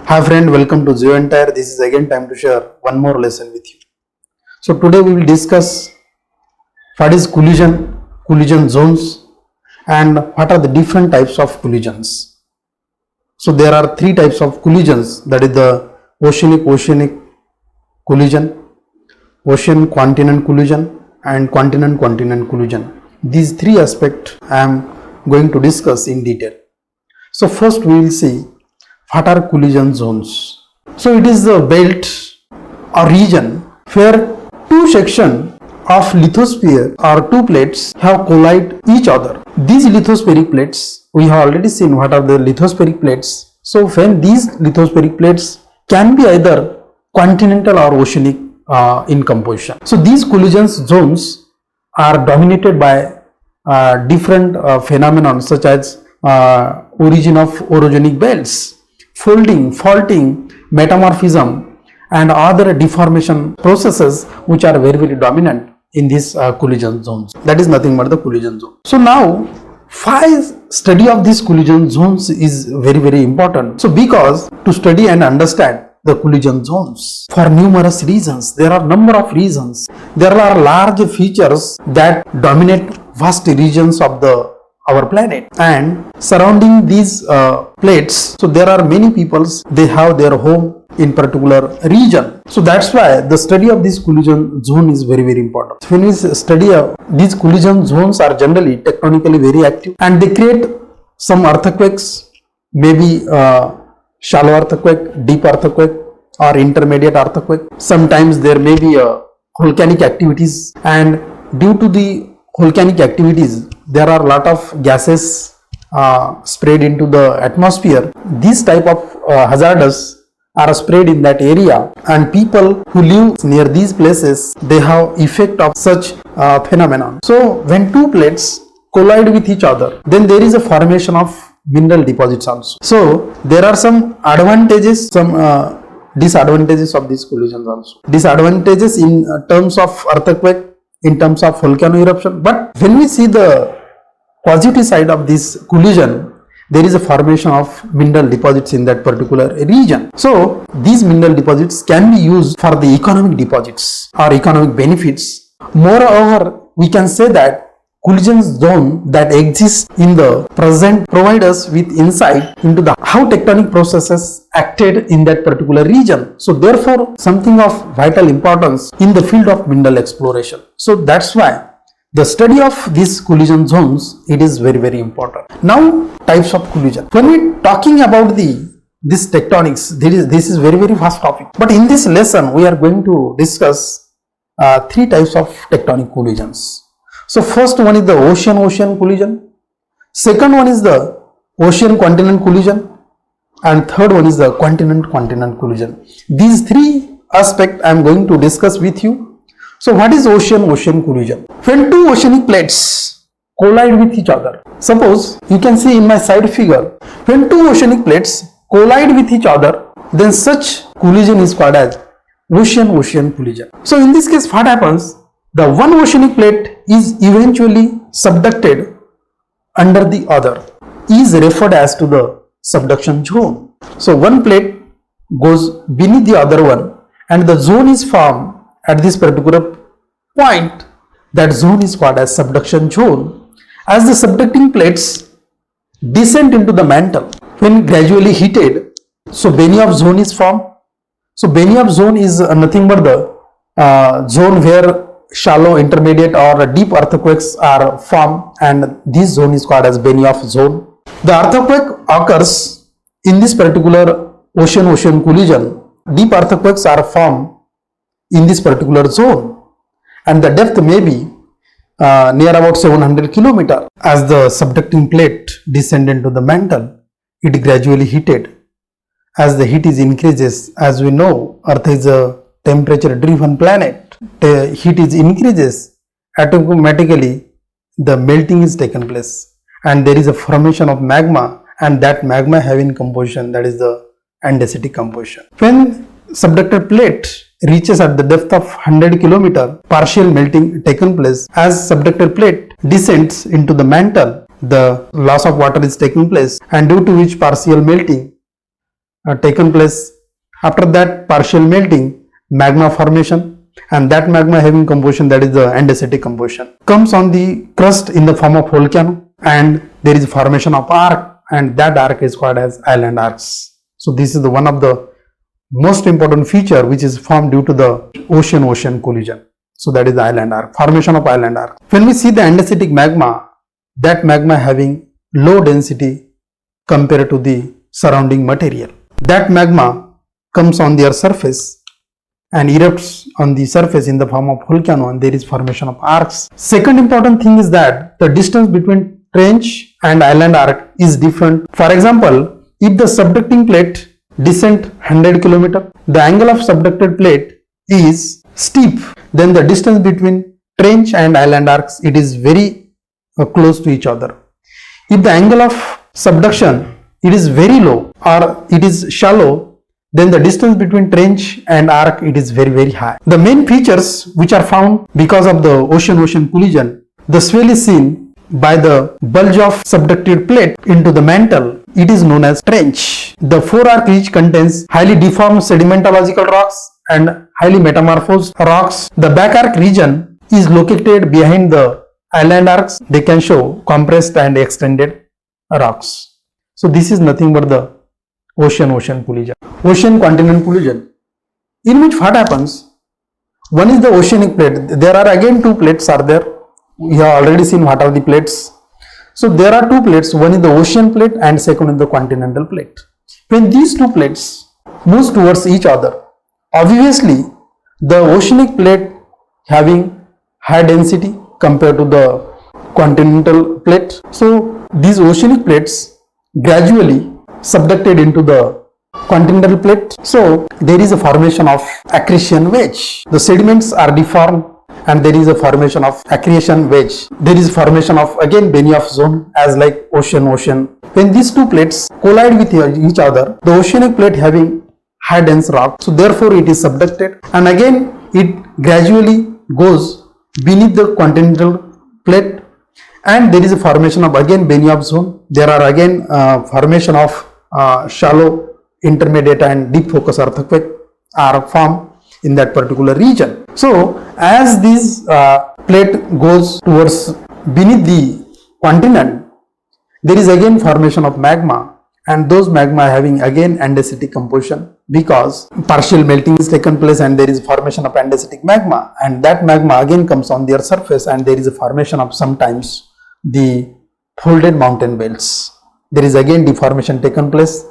Hi friend, welcome to GeoEntire. This is again time to share one more lesson with you. So today we will discuss what is collision zones, and what are the different types of collisions. So there are three types of collisions, that is the oceanic collision, ocean continent collision and continent collision. These three aspects I am going to discuss in detail. So first we will see what are collision zones. So it is the belt or region where two sections of lithosphere or two plates have collide each other. These lithospheric plates, we have already seen what are the lithospheric plates. So when these lithospheric plates can be either continental or oceanic in composition. So these collision zones are dominated by different phenomena such as origin of orogenic belts, folding, faulting, metamorphism and other deformation processes which are very dominant in these collision zones. That is nothing but the collision zone. So now why study of these collision zones is very important. So because to study and understand the collision zones for numerous reasons, there are number of reasons. There are large features that dominate vast regions of our planet, and surrounding these plates, so there are many peoples, they have their home in particular region. So that's why the study of this collision zone is very important. When we study these collision zones are generally tectonically very active, and they create some earthquakes, maybe shallow earthquake, deep earthquake or intermediate earthquake. Sometimes there may be volcanic activities, and due to the volcanic activities there are a lot of gases sprayed into the atmosphere. These type of hazards are sprayed in that area, and people who live near these places, they have effect of such phenomenon. So when two plates collide with each other, then there is a formation of mineral deposits also. So there are some advantages, some disadvantages of these collisions also. Disadvantages in terms of earthquake, in terms of volcano eruption. But when we see the positive side of this collision, there is a formation of mineral deposits in that particular region. So these mineral deposits can be used for the economic deposits or economic benefits. Moreover, we can say that collision zone that exists in the present provide us with insight into the how tectonic processes acted in that particular region. So therefore something of vital importance in the field of mineral exploration. So that's why the study of these collision zones, it is very important. Now types of collision. When we talking about this tectonics, this is very vast topic. But in this lesson we are going to discuss three types of tectonic collisions. So first one is the ocean collision, second one is the ocean continent collision, and third one is the continent collision. These three aspects I am going to discuss with you. So what is ocean collision? When two oceanic plates collide with each other, suppose you can see in my side figure, when two oceanic plates collide with each other, then such collision is called as ocean collision. So in this case what happens? The one oceanic plate is eventually subducted under the other, is referred as to the subduction zone. So one plate goes beneath the other one, and the zone is formed at this particular point. That zone is called as subduction zone. As the subducting plates descend into the mantle, when gradually heated, so Benioff zone is formed. So Benioff zone is nothing but the zone where shallow, intermediate or deep earthquakes are formed, and this zone is called as Benioff zone. The earthquake occurs in this particular ocean collision. Deep earthquakes are formed in this particular zone, and the depth may be near about 700 km. As the subducting plate descended into the mantle, it gradually heated. As the heat is increases, as we know, Earth is a temperature driven planet. The heat is increases, automatically the melting is taken place, and there is a formation of magma, and that magma having composition, that is the andesitic composition. When subducted plate reaches at the depth of 100 km, partial melting taken place. As subducted plate descends into the mantle, the loss of water is taking place, and due to which partial melting taken place. After that, partial melting, magma formation, and that magma having composition, that is the andesitic composition, comes on the crust in the form of volcano, and there is formation of arc, and that arc is called as island arcs. So this is the one of the most important feature which is formed due to the ocean-ocean collision. So that is the island arc, formation of island arc. When we see the andesitic magma, that magma having low density compared to the surrounding material. That magma comes on their surface and erupts on the surface in the form of volcano, and there is formation of arcs. Second important thing is that the distance between trench and island arc is different. For example, if the subducting plate descend 100 km, the angle of subducted plate is steep, then the distance between trench and island arcs, it is very close to each other. If the angle of subduction it is very low or it is shallow, then the distance between trench and arc, it is very high. The main features which are found because of the ocean-ocean collision, the swell is seen by the bulge of subducted plate into the mantle. It is known as trench. The forearc ridge contains highly deformed sedimentological rocks and highly metamorphosed rocks. The back arc region is located behind the island arcs. They can show compressed and extended rocks. So this is nothing but the ocean-ocean collision. Ocean-continent collision, in which what happens? One is the oceanic plate. There are again two plates are there. We have already seen what are the plates. So there are two plates. One is the ocean plate and second is the continental plate. When these two plates move towards each other, obviously the oceanic plate having high density compared to the continental plate. So these oceanic plates gradually subducted into the continental plate. So there is a formation of accretion wedge. The sediments are deformed and there is a formation of accretion wedge. There is formation of again Benioff zone as like ocean. When these two plates collide with each other, the oceanic plate having high dense rock, so therefore it is subducted, and again it gradually goes beneath the continental plate, and there is a formation of again Benioff zone. There are again formation of shallow, intermediate and deep focus earthquake are formed in that particular region. So as this plate goes towards beneath the continent, there is again formation of magma, and those magma having again andesitic composition because partial melting is taken place and there is formation of andesitic magma, and that magma again comes on their surface and there is a formation of sometimes the folded mountain belts. There is again deformation taken place.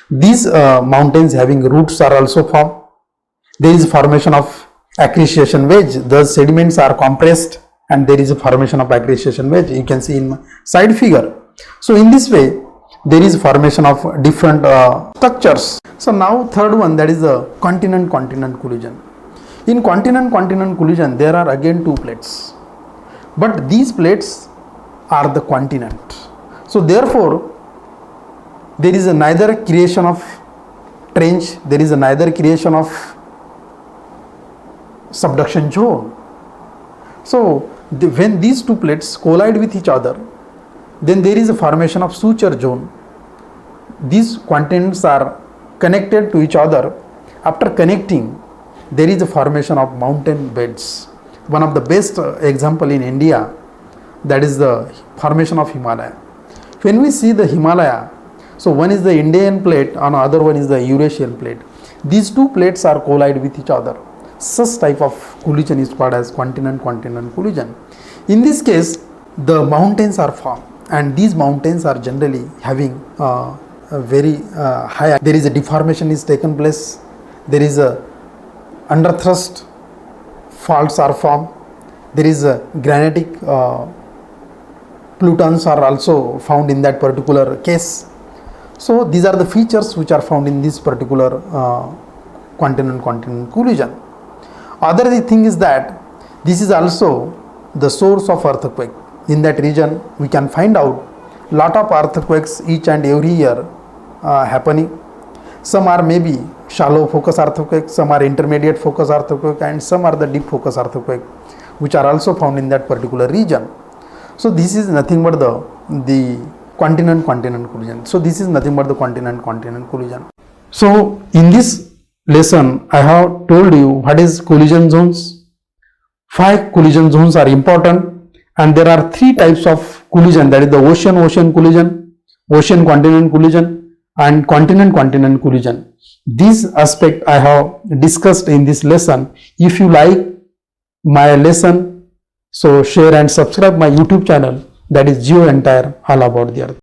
These mountains having roots are also formed. There is formation of accretion wedge. The sediments are compressed and there is a formation of accretion wedge. You can see in side figure. So in this way there is formation of different structures. So now third one, that is the continent-continent collision. In continent-continent collision there are again two plates, but these plates are the continent. So therefore there is a neither creation of trench, there is a neither creation of subduction zone. So when these two plates collide with each other, then there is a formation of suture zone. These continents are connected to each other. After connecting, there is a formation of mountain beds. One of the best example in India, that is the formation of Himalaya. When we see the Himalaya, so one is the Indian plate and other one is the Eurasian plate. These two plates are collide with each other. Such type of collision is called as continent-continent collision. In this case, the mountains are formed, and these mountains are generally having a very high. There is a deformation is taken place. There is a underthrust faults are formed. There is a granitic plutons are also found in that particular case. So these are the features which are found in this particular continent-continent collision. Other thing is that this is also the source of earthquake. In that region we can find out lot of earthquakes each and every year happening. Some are maybe shallow focus earthquake, some are intermediate focus earthquake, and some are the deep focus earthquake, which are also found in that particular region. So this is nothing but the continent-continent collision. So this is nothing but the continent-continent collision. So in this lesson, I have told you what is collision zones. 5 collision zones are important, and there are 3 types of collision, that is the ocean-ocean collision, ocean-continent collision, and continent-continent collision. This aspect I have discussed in this lesson. If you like my lesson, so share and subscribe my YouTube channel, that is Geo Entire, all about the earth.